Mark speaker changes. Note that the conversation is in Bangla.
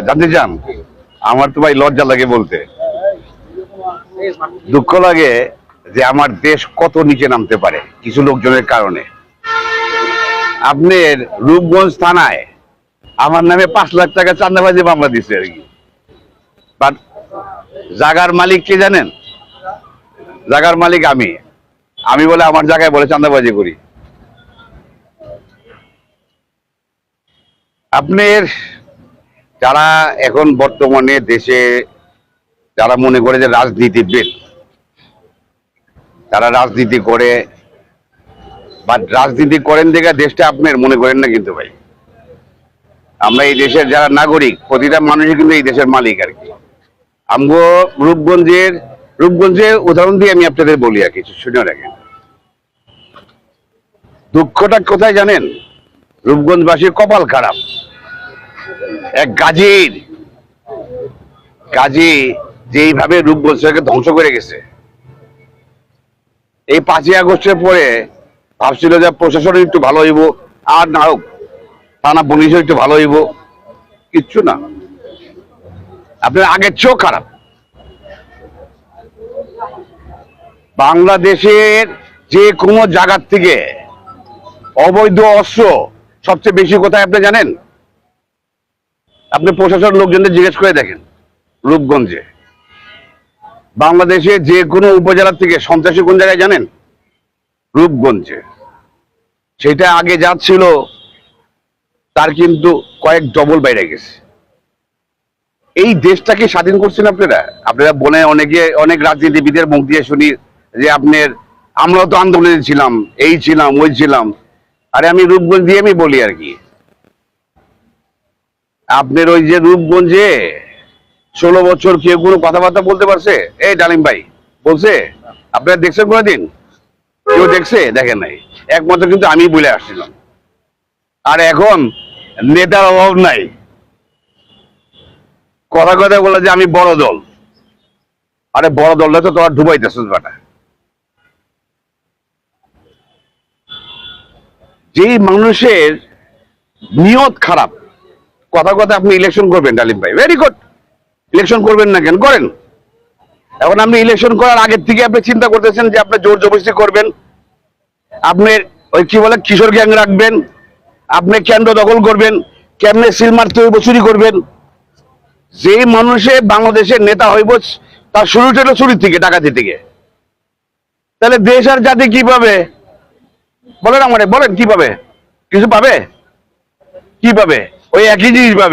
Speaker 1: জানতে চান? আমার তো ভাই লজ্জা লাগে বলতে, দুঃখ লাগে যে আমার দেশ কত নিচে নামতে পারে কিছু লোকজনের কারণে। আপনার রূপগঞ্জ থানায় আমার নামে 5 লাখ টাকা চাঁদাবাজি মামলা দিচ্ছে আর কি। বাট জায়গার মালিক কে জানেন? জায়গার মালিক আমি। আমি বলে আমার জায়গায় বলে চাঁদাবাজি করি। আপনার যারা এখন বর্তমানে দেশে যারা মনে করে যে রাজনীতিবিদ, তারা রাজনীতি করে বা রাজনীতি করেন দেখে দেশটা আপনার মনে করেন না কিন্তু ভাই। আমরা এই দেশের যারা নাগরিক, প্রতিটা মানুষই কিন্তু এই দেশের মালিক আর কি। আমগো রূপগঞ্জের উদাহরণ দিয়ে আমি আপনাদের বলি আর কিছু শুনে রাখেন। দুঃখটা কোথায় জানেন? রূপগঞ্জবাসীর কপাল খারাপ। এক গাজী যেইভাবে রূপগঞ্জকে ধ্বংস করে গেছে, এই 5ই আগস্টের পরে ভাবছিল যে প্রশাসন একটু ভালো হইব, আর না হোক থানা পুলিশ একটু ভালো হইব, কিচ্ছু না, আপনার আগের চেয়েও খারাপ। বাংলাদেশের যে কোনো জায়গার থেকে অবৈধ অস্ত্র সবচেয়ে বেশি কোথায় আপনি জানেন? আপনি প্রশাসন লোকজনদের জিজ্ঞেস করে দেখেন। রূপগঞ্জে, বাংলাদেশে যে কোনো উপজেলা থেকে সন্ত্রাসী কোন জায়গায় জানেন? রূপগঞ্জে। সেটা আগে যা ছিল তার কিন্তু কয়েক ডবল বাইরে গেছে। এই দেশটাকে স্বাধীন করছেন আপনারা বলে অনেক রাজনীতিবিদের মুখ দিয়ে শুনি যে আপনার আমরাও তো আন্দোলনে ছিলাম, এই ছিলাম, ওই ছিলাম। আরে আমি রূপগঞ্জ দিয়ে আমি বলি আর কি। আপনার ওই যে রূপগঞ্জে 16 বছর কেউ কোনো কথাবার্তা বলতে পারছে? এই ডালিম ভাই বলছে? আপনারা দেখছেন কোনোদিন? কেউ দেখছে? দেখেন নাই। একমাত্র কিন্তু আমি বলে আসছিলাম। আর এখন নেতার অভাব নাই। কথা বলে যে আমি বড় দল। আরে বড় দলটা তো তোরা ডুবাইতেছিস বেটা। যেই মানুষের নিয়ত খারাপ, কথা আপনি ইলেকশন করবেন ডালিম ভাই, ভেরি গুড। ইলেকশন করবেন না কেন? করেন। এখন আপনি ইলেকশন করার আগের থেকে আপনি চিন্তা করতেছেন যে আপনি জোর জবরদস্তি করবেন, আপনার ওই কি বলে কিশোর গ্যাং রাখবেন, আপনি কেন্দ্র দখল করবেন, কেমনে সিল মারতে হইব, চুরি করবেন। যে মানুষে বাংলাদেশের নেতা হইব তার শুরুটা হলো চুরির থেকে, ডাকাতি থেকে। তাহলে দেশ আর জাতি কি পাবে? বলেন আমারে, বলেন কি পাবে? কিছু পাবে? কি পাবে? ওই একই জিনিস পাবে।